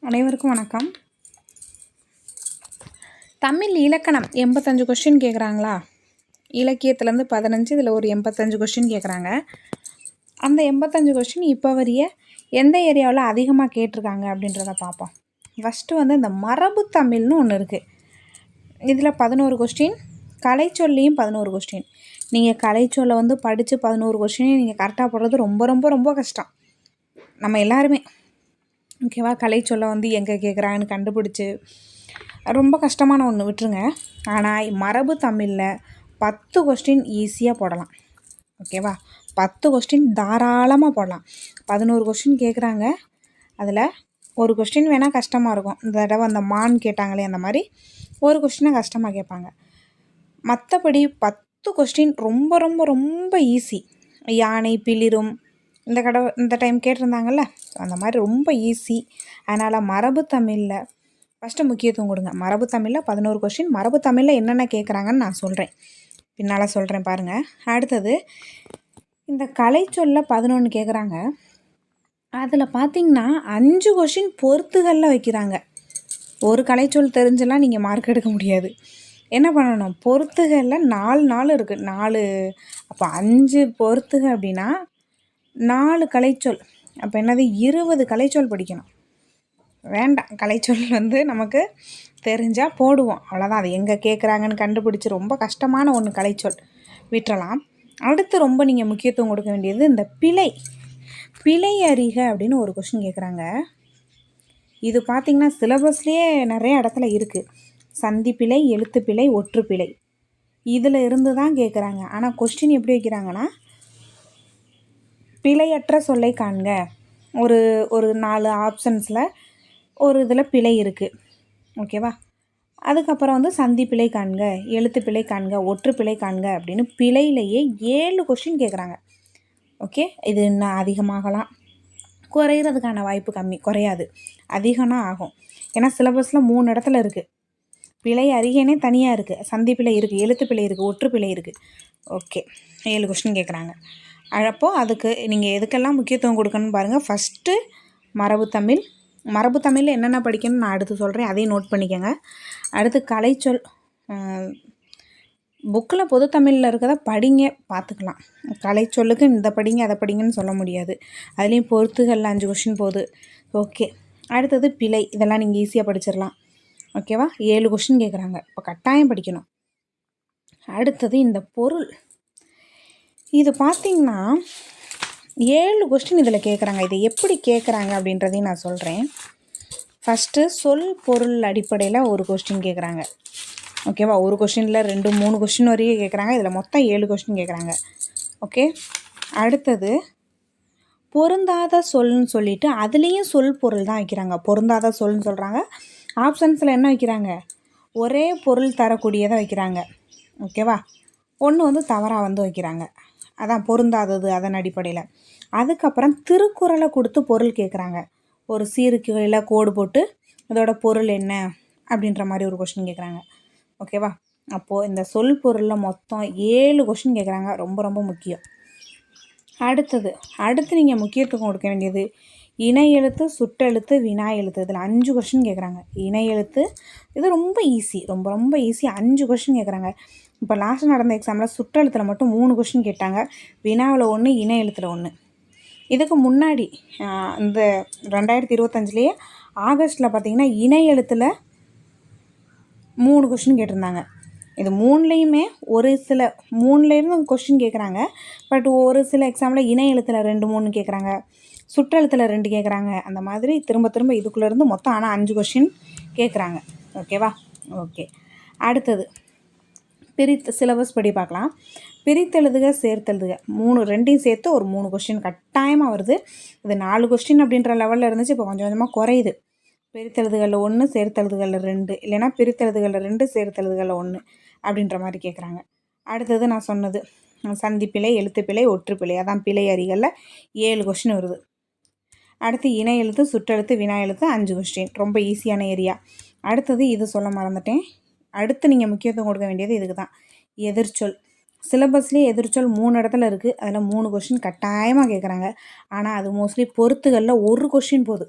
அனைவருக்கும் வணக்கம். தமிழ் இலக்கணம் 85 கொஸ்டின் கேட்குறாங்களா? இலக்கியத்துலேருந்து 15, இதில் ஒரு 85 கொஸ்டின் கேட்குறாங்க. அந்த 85 கொஸ்டின் இப்போ வரைய எந்த ஏரியாவில் அதிகமாக கேட்டிருக்காங்க அப்படின்றத பார்ப்போம். ஃபஸ்ட்டு இந்த மரபு தமிழ்னு ஒன்று இருக்குது. இதில் 11 கொஸ்டின், கலைச்சொல்லையும் 11 கொஸ்டின். நீங்கள் கலைச்சொல்லை படித்து 11 கொஸ்டினையும் நீங்கள் கரெக்டாக போடுறது ரொம்ப ரொம்ப ரொம்ப கஷ்டம். நம்ம எல்லாருமே ஓகேவா? கலைச்சொல்லை எங்கே கேட்குறாங்கன்னு கண்டுபிடிச்சி ரொம்ப கஷ்டமான ஒன்று விட்டுருங்க. ஆனால் மரபு தமிழில் 10 கொஸ்டின் ஈஸியாக போடலாம். ஓகேவா? 10 கொஸ்டின் தாராளமாக போடலாம். 11 கொஸ்டின் கேட்குறாங்க. அதில் ஒரு கொஸ்டின் வேணால் கஷ்டமாக இருக்கும். இந்த தடவை அந்த மான் கேட்டாங்களே அந்த மாதிரி ஒரு கொஸ்டினை கஷ்டமாக கேட்பாங்க. மற்றபடி 10 கொஸ்டின் ரொம்ப ரொம்ப ரொம்ப ஈஸி. யானை பிளிரும் இந்த டைம் கேட்டிருந்தாங்கல்ல, அந்த மாதிரி ரொம்ப ஈஸி. அதனால் மரபு தமிழில் ஃபஸ்ட்டு முக்கியத்துவம் கொடுங்க. மரபு தமிழில் 11 கொஸ்டின். மரபு தமிழில் என்னென்ன கேட்குறாங்கன்னு நான் சொல்கிறேன், பின்னால் சொல்கிறேன் பாருங்கள். அடுத்தது இந்த கலைச்சொல்ல 11 கேட்குறாங்க. அதில் பார்த்திங்கன்னா 5 கொஸ்டின் பொறுத்துகளில் வைக்கிறாங்க. ஒரு கலைச்சொல் தெரிஞ்செல்லாம் நீங்கள் மார்க் எடுக்க முடியாது. என்ன பண்ணணும்? பொறுத்துகளில் 4 இருக்குது. 4 அப்போ 5 பொறுத்துக அப்படின்னா 4 கலைச்சொல். அப்போ என்னது? 20 கலைச்சொல் படிக்கணும். வேண்டாம், கலைச்சொல் நமக்கு தெரிஞ்சால் போடுவோம், அவ்வளோதான். அது எங்கே கேட்குறாங்கன்னு கண்டுபிடிச்சி ரொம்ப கஷ்டமான ஒன்று கலைச்சொல் விட்டுறலாம். அடுத்து ரொம்ப நீங்கள் முக்கியத்துவம் கொடுக்க வேண்டியது இந்த பிழை அறிக அப்படின்னு ஒரு கொஸ்டின் கேட்குறாங்க. இது பார்த்திங்கன்னா சிலபஸ்லேயே நிறைய இடத்துல இருக்குது. சந்தி பிழை, எழுத்து பிழை, ஒற்று பிழை, இதில் இருந்து தான் கேட்குறாங்க. ஆனால் கொஸ்டின் எப்படி வைக்கிறாங்கன்னா, பிழையற்ற சொல்லை காண்க. ஒரு 4 ஆப்ஷன்ஸில் ஒரு இதில் பிழை இருக்குது. ஓகேவா? அதுக்கப்புறம் சந்தி பிழை காண்க, எழுத்து பிழை காண்க, ஒற்று பிழை காண்க அப்படின்னு பிழையிலேயே 7 கொஸ்டின் கேட்குறாங்க. ஓகே, இது இன்னும் அதிகமாகலாம், குறையிறதுக்கான வாய்ப்பு கம்மி, குறையாது, அதிகம்னா ஆகும். ஏன்னா சிலபஸில் 3 இடத்துல இருக்குது. பிழை அறிகைனே தனியாக இருக்குது, சந்தி பிழை இருக்குது, எழுத்து பிழை இருக்குது, ஒற்று பிழை இருக்குது. ஓகே, 7 கொஸ்டின் கேட்குறாங்க. அப்போது அதுக்கு நீங்கள் எதுக்கெல்லாம் முக்கியத்துவம் கொடுக்கணும்னு பாருங்கள். ஃபஸ்ட்டு மரபு தமிழில் என்னென்ன படிக்கணும்னு நான் அடுத்து சொல்கிறேன், அதையும் நோட் பண்ணிக்கோங்க. அடுத்து கலைச்சொல் புக்கில் பொது தமிழில் இருக்கிறத படிங்க, பார்த்துக்கலாம். கலைச்சொல்லுக்கு இந்த படிங்க அதை படிங்கன்னு சொல்ல முடியாது. அதுலேயும் பொறுத்துகளில் 5 கொஸ்டின் போகுது. ஓகே, அடுத்தது பிழை, இதெல்லாம் நீங்கள் ஈஸியாக படிச்சிடலாம். ஓகேவா? 7 கொஸ்டின் கேட்குறாங்க, இப்போ கட்டாயம் படிக்கணும். அடுத்தது இந்த பொருள், இது பார்த்திங்கன்னா 7 கொஸ்டின் இதில் கேட்குறாங்க. இதை எப்படி கேட்குறாங்க அப்படின்றதையும் நான் சொல்கிறேன். ஃபஸ்ட்டு சொல் பொருள் அடிப்படையில் ஒரு கொஸ்டின் கேட்குறாங்க. ஓகேவா? ஒரு கொஸ்டினில் 2, 3 கொஸ்டின் வரையும் கேட்குறாங்க. இதில் மொத்தம் 7 கொஸ்டின் கேட்குறாங்க. ஓகே, அடுத்தது பொருந்தாத சொல்னு சொல்லிவிட்டு அதுலேயும் சொல் பொருள் தான் வைக்கிறாங்க. பொருந்தாத சொல்னு சொல்கிறாங்க. ஆப்ஷன்ஸில் என்ன வைக்கிறாங்க? ஒரே பொருள் தரக்கூடியதை வைக்கிறாங்க. ஓகேவா? ஒன்று தவறாக வைக்கிறாங்க. அதான் பொருந்தாதது, அதன் அடிப்படையில். அதுக்கப்புறம் திருக்குறளை கொடுத்து பொருள் கேட்குறாங்க. ஒரு சீருக்கு கீழே கோடு போட்டு இதோட பொருள் என்ன அப்படின்ற மாதிரி ஒரு கொஸ்டின் கேட்குறாங்க. ஓகேவா? அப்போது இந்த சொல் பொருளில் மொத்தம் 7 கொஸ்டின் கேட்குறாங்க. ரொம்ப ரொம்ப முக்கியம். அடுத்து நீங்கள் முக்கியத்துவம் கொடுக்க வேண்டியது இணை எழுத்து, சுட்டெழுத்து, வினா எழுத்து. இதில் 5 கொஸ்டின் கேட்குறாங்க. இணை எழுத்து இது ரொம்ப ஈஸி, ரொம்ப ரொம்ப ஈஸி. 5 கொஸ்டின் கேட்குறாங்க. இப்போ லாஸ்ட் நடந்த எக்ஸாமில் சுற்றெழுத்தில் மட்டும் 3 கொஸ்டின் கேட்டாங்க. வினாவில் 1, இணை எழுத்தில் 1. இதுக்கு முன்னாடி இந்த 2025 ஆகஸ்ட்டில் பார்த்திங்கன்னா இணை எழுத்தில் 3 கொஸ்டின் கேட்டிருந்தாங்க. இது 3லேயுமே மூணுலேருந்து கொஸ்டின் கேட்குறாங்க. பட் ஒரு சில எக்ஸாமில் இணை எழுத்தில் 2, 3 கேட்குறாங்க, சுற்றெழுத்தில் 2 கேட்குறாங்க. அந்த மாதிரி திரும்ப திரும்ப இதுக்குள்ளேருந்து மொத்தம் ஆனால் 5 கொஸ்டின் கேட்குறாங்க. ஓகேவா? ஓகே, அடுத்தது சிலபஸ் படி பார்க்கலாம். பிரித்தெழுதுக, சேர்த்தெழுதுக, 2யும் சேர்த்து ஒரு 3 கொஸ்டின் கட்டாயமாக வருது. இது 4 கொஸ்டின் அப்படின்ற லெவலில் இருந்துச்சு, இப்போ கொஞ்சம் கொஞ்சமாக குறையுது. பிரித்தெழுதுகளில் 1, சேர்த்தெழுதுகளில் 2, இல்லைனா பிரித்தெழுதுகளில் 2, சேர்த்தெழுதுகளில் 1 அப்படின்ற மாதிரி கேட்குறாங்க. அடுத்தது நான் சொன்னது சந்திப்பிழை, எழுத்துப்பிழை, ஒற்றுப்பிழை, அதான் பிழை அறிகளில் 7 கொஸ்டின் வருது. அடுத்து இணை எழுத்து, சுற்றெழுத்து, வினா எழுத்து 5 கொஸ்டின், ரொம்ப ஈஸியான ஏரியா. அடுத்தது இது சொல்ல மறந்துட்டேன். அடுத்து நீங்கள் முக்கியத்துவம் கொடுக்க வேண்டியது இதுக்கு தான், எதிர்ச்சொல். சிலபஸ்லேயே எதிர்ச்சொல் 3 இடத்துல இருக்குது. அதில் 3 கொஸ்டின் கட்டாயமாக கேட்குறாங்க. ஆனால் அது மோஸ்ட்லி பொறுத்துகளில் 1 கொஸ்டின் போகுது.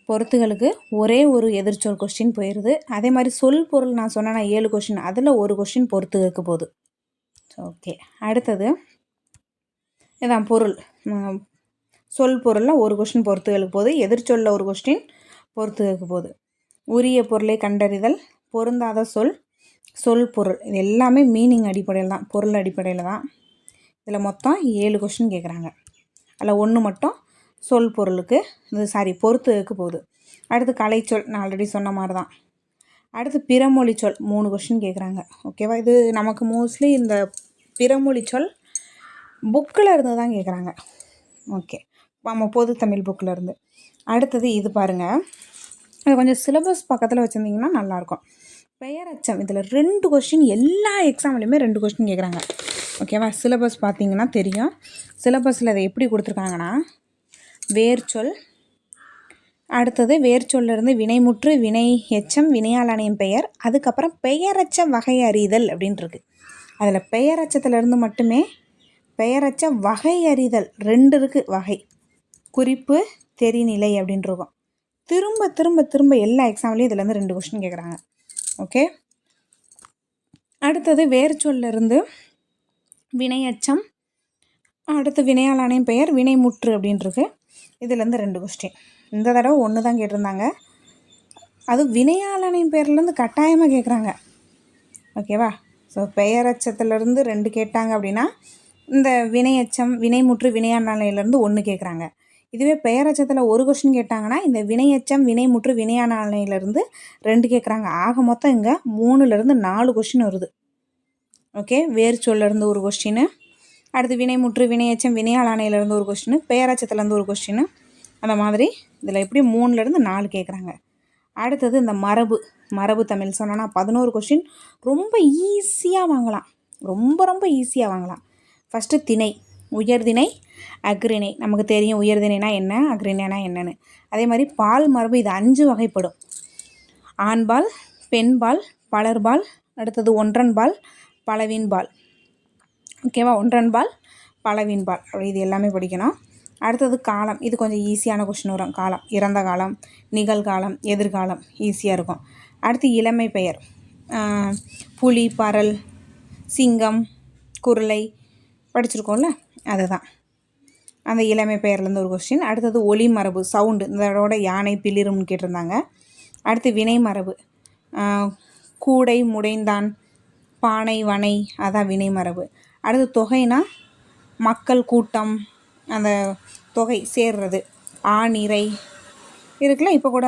பொறுத்துகளுக்கு ஒரே ஒரு எதிர்ச்சொல் கொஸ்டின் போயிடுது. அதே மாதிரி சொல் பொருள் நான் சொன்னேன்னா 7 கொஸ்டின், அதில் ஒரு கொஸ்டின் பொறுத்துகளுக்கு போகுது. ஓகே, அடுத்தது இதான் பொருள். சொல் பொருளில் ஒரு கொஸ்டின் பொறுத்துகளுக்கு போகுது, எதிர்ச்சொல்லில் ஒரு கொஸ்டின் பொறுத்துகளுக்கு போகுது. உரிய பொருளை கண்டறிதல், பொருந்தாத சொல், சொல் பொருள், இது எல்லாமே மீனிங் அடிப்படையில் தான், பொருள் அடிப்படையில் தான். இதில் மொத்தம் 7 கொஸ்டின் கேட்குறாங்க. அதில் 1 மட்டும் சொல் பொருளுக்கு பொறுத்துக்கு போகுது. அடுத்து கலைச்சொல், நான் ஆல்ரெடி சொன்ன மாதிரி தான். அடுத்து பிறமொழி சொல் 3 கொஸ்டின் கேட்குறாங்க. ஓகேவா, இது நமக்கு மோஸ்ட்லி இந்த பிறமொழி சொல் புக்கில் இருந்து தான் கேட்குறாங்க. ஓகே, நம்ம பொது தமிழ் புக்கில் இருந்து. அடுத்தது இது பாருங்கள், இது கொஞ்சம் சிலபஸ் பக்கத்தில் வச்சுருந்திங்கன்னா நல்லாயிருக்கும். பெயரச்சம், இதில் 2 கொஸ்டின், எல்லா எக்ஸாம்லேயுமே 2 கொஸ்டின் கேட்குறாங்க. ஓகேவா, சிலபஸ் பார்த்திங்கன்னா தெரியும். சிலபஸில் அதை எப்படி கொடுத்துருக்காங்கன்னா, வேர்ச்சொல், அடுத்தது வேர்ச்சொல்லிருந்து வினைமுற்று, வினை எச்சம், வினையாளனின் பெயர், அதுக்கப்புறம் பெயரச்ச வகை அறிதல் அப்படின்ட்டுருக்கு. அதில் பெயரச்சத்துலேருந்து மட்டுமே பெயரச்ச வகை அறிதல் 2 இருக்குது. வகை, குறிப்பு, தெரிநிலை அப்படின்ட்டுருக்கும். திரும்ப திரும்ப திரும்ப எல்லா எக்ஸாம்லேயும் இதுலேருந்து 2 கொஸ்டின் கேட்குறாங்க. ஓகே, அடுத்தது வேர்ச்சொல்லிருந்து வினையச்சம், அடுத்து வினையாளனின் பெயர், வினைமுற்று அப்படின்ட்டுருக்கு. இதுலேருந்து 2 கொஸ்டின். இந்த தடவை 1 தான் கேட்டிருந்தாங்க. அது வினையாளனின் பெயர்லேருந்து கட்டாயமாக கேட்குறாங்க. ஓகேவா, ஸோ பெயரச்சத்துலேருந்து 2 கேட்டாங்க அப்படின்னா, இந்த வினையச்சம், வினைமுற்று, வினையாளனிலேருந்து 1 கேட்குறாங்க. இதுவே பெயரச்சத்தில் 1 கொஸ்டின் கேட்டாங்கன்னா, இந்த வினையச்சம், வினைமுற்று, வினையாளனிலேருந்து 2 கேட்குறாங்க. ஆக மொத்தம் இங்கே 3லேருந்து 4 கொஸ்டின் வருது. ஓகே, வேர்ச்சொல்லிருந்து ஒரு கொஸ்டின், அடுத்து வினைமுற்று, வினையச்சம், வினையாளனிலேருந்து ஒரு கொஸ்டின், பெயரச்சத்துலேருந்து ஒரு கொஸ்டின், அந்த மாதிரி இதில் எப்படி 3லேருந்து 4 கேட்குறாங்க. அடுத்தது இந்த மரபு தமிழ் சொன்னோன்னா 11 கொஸ்டின் ரொம்ப ஈஸியாக வாங்கலாம், ரொம்ப ரொம்ப ஈஸியாக வாங்கலாம். ஃபஸ்ட்டு திணை, உயர்திணை, அக்ரிணை. நமக்கு தெரியும் உயர்திணைனா என்ன, அக்ரிணைனா என்னன்னு. அதே மாதிரி பால் மரபு, இது 5 வகைப்படும். ஆண்பால், பெண்பால், பலர்பால், அடுத்தது ஒன்றன்பால், பலவின்பால். ஓகேவா, ஒன்றன்பால், பலவின்பால், அப்படி இது எல்லாமே படிக்கணும். அடுத்தது காலம், இது கொஞ்சம் ஈஸியான கொஸ்டின் வரும். காலம், இறந்த காலம், நிகழ்காலம், எதிர்காலம், ஈஸியாக இருக்கும். அடுத்து இளமை பெயர், புலி, பரல், சிங்கம், குருளை படிச்சிருக்கோம்ல, அதுதான் அந்த இளமை பெயர்லேருந்து ஒரு கொஸ்டின். அடுத்தது ஒலி மரபு, சவுண்டு, இதோட யானை, பிளிரும்னு கேட்டிருந்தாங்க. அடுத்து வினை மரபு, கூடை, முடைந்தான், பானை, வனை, அதான் வினை மரபு. அடுத்து தொகைனா மக்கள், கூட்டம், அந்த தொகை சேர்றது, ஆணிரை இருக்குல்ல, இப்போ கூட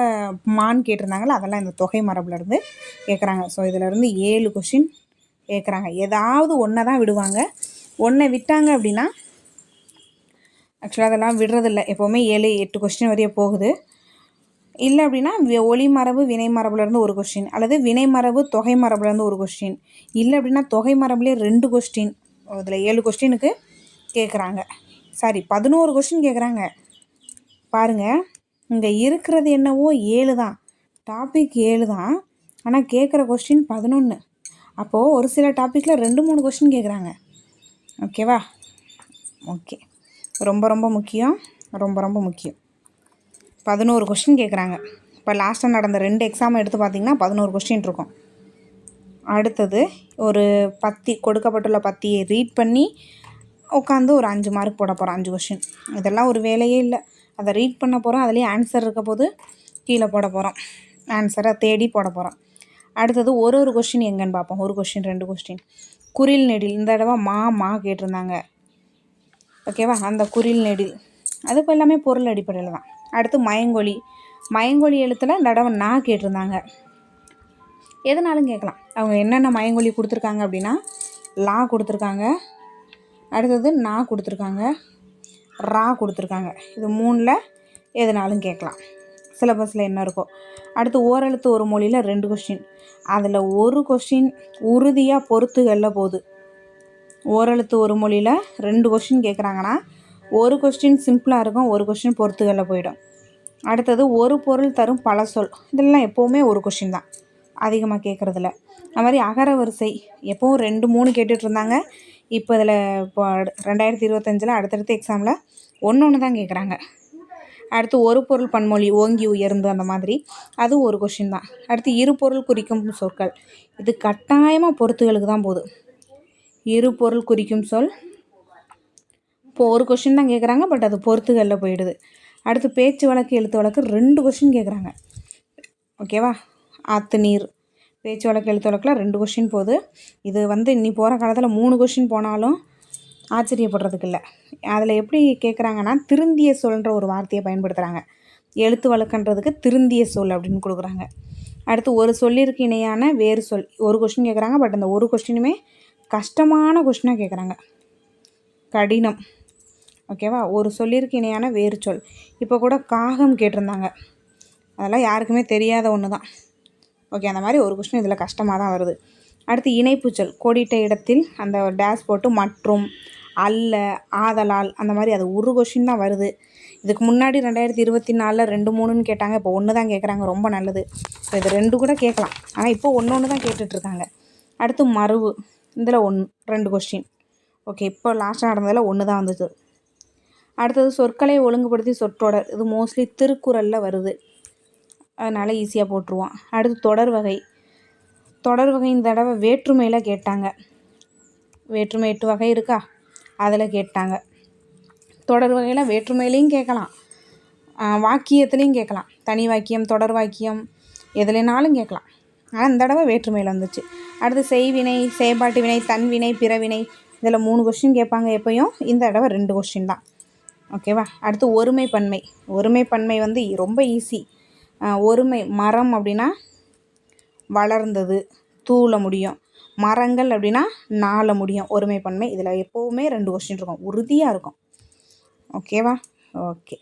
மான் கேட்டிருந்தாங்களா, அதெல்லாம் இந்த தொகை மரபுலேருந்து கேட்குறாங்க. ஸோ இதிலேருந்து 7 கொஸ்டின் கேட்குறாங்க. ஏதாவது ஒன்றை தான் விடுவாங்க. ஒன்றை விட்டாங்க அப்படின்னா, ஆக்சுவலாக அதெல்லாம் விடுறதில்ல, எப்போவுமே 7-8 கொஸ்டின் வரைய போகுது. இல்லை அப்படின்னா ஒலி மரபு, வினை மரபுலேருந்து ஒரு கொஸ்டின், அல்லது வினை மரபு தொகை மரபுலேருந்து ஒரு கொஸ்டின், இல்லை அப்படின்னா தொகை மரபுலேயே 2 கொஸ்டின். இதில் 7 கொஸ்டினுக்கு கேட்குறாங்க. 11 கொஸ்டின் கேட்குறாங்க. பாருங்கள், இங்கே இருக்கிறது என்னவோ 7 தான், டாபிக் 7 தான், ஆனால் கேட்குற கொஸ்டின் 11. அப்போது ஒரு சில டாப்பிக்கில் 2-3 கொஸ்டின் கேட்குறாங்க. ஓகேவா, ஓகே, ரொம்ப ரொம்ப முக்கியம், ரொம்ப ரொம்ப முக்கியம். 11 கொஸ்டின் கேட்குறாங்க. இப்போ லாஸ்ட்டாக நடந்த 2 எக்ஸாம் எடுத்து பார்த்திங்கன்னா 11 கொஸ்டின் இருக்கும். அடுத்தது ஒரு பத்தி, கொடுக்கப்பட்டுள்ள பத்தியை ரீட் பண்ணி உட்காந்து ஒரு 5 மார்க் போட போகிறோம், 5 கொஸ்டின். இதெல்லாம் ஒரு வேலையே இல்லை, அதை ரீட் பண்ண போகிறோம், அதுலேயே ஆன்சர் இருக்க போது கீழே போட போகிறோம், ஆன்சரை தேடி போட போகிறோம். அடுத்தது ஒரு கொஸ்டின் எங்கன்னு பார்ப்போம். 1 கொஸ்டின் 2 கொஸ்டின். குறில் நெடில், இந்த தடவை மா கேட்டிருந்தாங்க. ஓகேவா, அந்த குறில் நெடில் அது இப்போ எல்லாமே பொருள் அடிப்படையில் தான். அடுத்து மயங்கொலி எழுத்தில் இந்த தடவை நான் கேட்டிருந்தாங்க. எதுனாலும் கேட்கலாம். அவங்க என்னென்ன மயங்கொலி கொடுத்துருக்காங்க அப்படின்னா, லா கொடுத்துருக்காங்க, அடுத்தது நான் கொடுத்துருக்காங்க, ரா கொடுத்துருக்காங்க. இது 3ல் எதுனாலும் கேட்கலாம், சிலபஸில் என்ன இருக்கோ. அடுத்து ஓரெழுத்து ஒரு மொழியில் 2 கொஸ்டின். அதில் ஒரு கொஸ்டின் உறுதியாக பொறுத்துகளில் போகுது. ஓரெழுத்து ஒரு மொழியில் 2 கொஸ்டின் கேட்குறாங்கன்னா, ஒரு கொஸ்டின் சிம்பிளாக இருக்கும், ஒரு கொஸ்டின் பொறுத்துகளில் போயிடும். அடுத்தது ஒரு பொருள் தரும் பல சொல், இதெல்லாம் எப்போவுமே ஒரு கொஸ்டின் தான், அதிகமாக கேட்குறதில்ல. அது மாதிரி அகர வரிசை எப்போவும் 2-3 கேட்டுட்ருந்தாங்க. இப்போ இதில் இப்போ 2025 அடுத்தடுத்த எக்ஸாமில் 1 தான் கேட்குறாங்க. அடுத்து ஒரு பொருள் பன்மொழி ஓங்கி உயர்ந்து அந்த மாதிரி அது ஒரு கொஷின் தான். அடுத்து இரு பொருள் குறிக்கும் சொற்கள், இது கட்டாயமாக பொறுத்துகளுக்கு தான் போகுது. இரு பொருள் குறிக்கும் சொல் இப்போ ஒரு கொஷின் தான் கேட்குறாங்க, பட் அது பொறுத்துகளில் போயிடுது. அடுத்து பேச்சு வழக்கு எழுத்து வழக்கு 2 கொஷின் கேட்குறாங்க. ஓகேவா? ஆத்து நீர் பேச்சு வழக்கு எழுத்து வழக்கில் 2 கொஷின் போகுது. இது இனி போகிற காலத்தில் 3 கொஷின் போனாலும் ஆச்சரியப்படுறதுக்கு இல்லை. அதில் எப்படி கேட்குறாங்கன்னா திருந்திய சொல்ன்ற ஒரு வார்த்தையை பயன்படுத்துகிறாங்க. எழுத்து வழக்குன்றதுக்கு திருந்திய சொல் அப்படின்னு கொடுக்குறாங்க. அடுத்து ஒரு சொல்லிற்கு இணையான வேறு சொல் ஒரு கொஷின் கேட்குறாங்க, பட் அந்த ஒரு கொஷினுமே கஷ்டமான கொஷினாக கேட்குறாங்க, கடினம். ஓகேவா? ஒரு சொல்லிற்கு இணையான வேறு சொல். இப்போ கூட காகம் கேட்டிருந்தாங்க, அதெல்லாம் யாருக்குமே தெரியாத ஒன்று தான். ஓகே, அந்த மாதிரி ஒரு கொஷின் இதில் கஷ்டமாக தான் வருது. அடுத்து இணைப்பு சொல் கோடிட்ட இடத்தில் அந்த டேஷ் போட்டு மற்றும் அல்ல ஆதலால் அந்த மாதிரி அது ஒரு கொஷின் தான் வருது. இதுக்கு முன்னாடி 2024 2 3ன்னு கேட்டாங்க, இப்போ 1 தான் கேட்குறாங்க. ரொம்ப நல்லது. இப்போ இது 2 கூட கேட்கலாம், ஆனால் இப்போ 1 தான் கேட்டுட்ருக்காங்க. அடுத்து மருவு இதில் 2 கொஷின். ஓகே, இப்போ லாஸ்ட்டாக நடந்ததில் 1 தான் வந்துச்சு. அடுத்தது சொற்களை ஒழுங்குபடுத்தி சொற்றொடர், இது மோஸ்ட்லி திருக்குறளில் வருது, அதனால் ஈஸியாக போட்டுருவோம். அடுத்து தொடர் வகை இந்த தடவை வேற்றுமையில் கேட்டாங்க. வேற்றுமை 8 வகை இருக்கா, அதில் கேட்டாங்க. தொடர் வகையில் வேற்றுமையிலையும் கேட்கலாம், வாக்கியத்துலேயும் கேட்கலாம். தனி வாக்கியம் தொடர் வாக்கியம் எதுலேனாலும் கேட்கலாம், ஆனால் இந்த தடவை வேற்றுமையில் வந்துச்சு. அடுத்து செய்வினை செயற்பாட்டு வினை தன்வினை பிறவினை இதில் 3 கொஷின் கேட்பாங்க எப்பயும். இந்த தடவை 2 கொஷின் தான். ஓகேவா? அடுத்து ஒருமை பன்மை ரொம்ப ஈஸி. ஒருமை மரம் அப்படின்னா வளர்ந்தது தூள முடியும், மரங்கள் அப்படின்னா நாள முடியும். ஒருமை பன்மை இதில் எப்போவுமே 2 கொஷின் இருக்கும், உறுதியாக இருக்கும். ஓகேவா? ஓகே,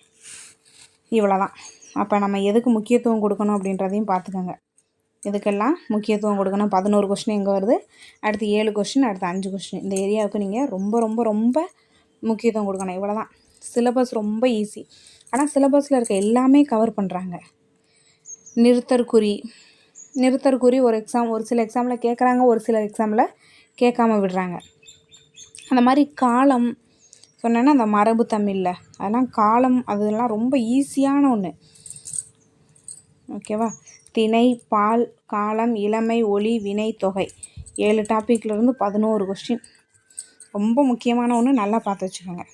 இவ்வளோதான். அப்போ நம்ம எதுக்கு முக்கியத்துவம் கொடுக்கணும் அப்படின்றதையும் பார்த்துக்கோங்க. இதுக்கெல்லாம் முக்கியத்துவம் கொடுக்கணும். 11 கொஷின் எங்கே வருது, அடுத்து 7 கொஷின், அடுத்து 5 கொஷின். இந்த ஏரியாவுக்கு நீங்கள் ரொம்ப ரொம்ப ரொம்ப முக்கியத்துவம் கொடுக்கணும். இவ்வளோதான். சிலபஸ் ரொம்ப ஈஸி, ஆனால் சிலபஸில் இருக்க எல்லாமே கவர் பண்ணுறாங்க. நிறுத்தற்குறி ஒரு சில எக்ஸாமில் கேட்குறாங்க, ஒரு சில எக்ஸாமில் கேட்காம விடுறாங்க. அந்த மாதிரி காலம் சொன்னேன்னா அந்த மரபு தமிழில் அதெல்லாம் காலம் அதெல்லாம் ரொம்ப ஈஸியான ஒன்று. ஓகேவா? திணை பால் காலம் இளமை ஒளி வினை தொகை 7 டாப்பிக்லேருந்து 11 கொஸ்டின். ரொம்ப முக்கியமான ஒன்று, நல்லா பார்த்து வச்சுக்கோங்க.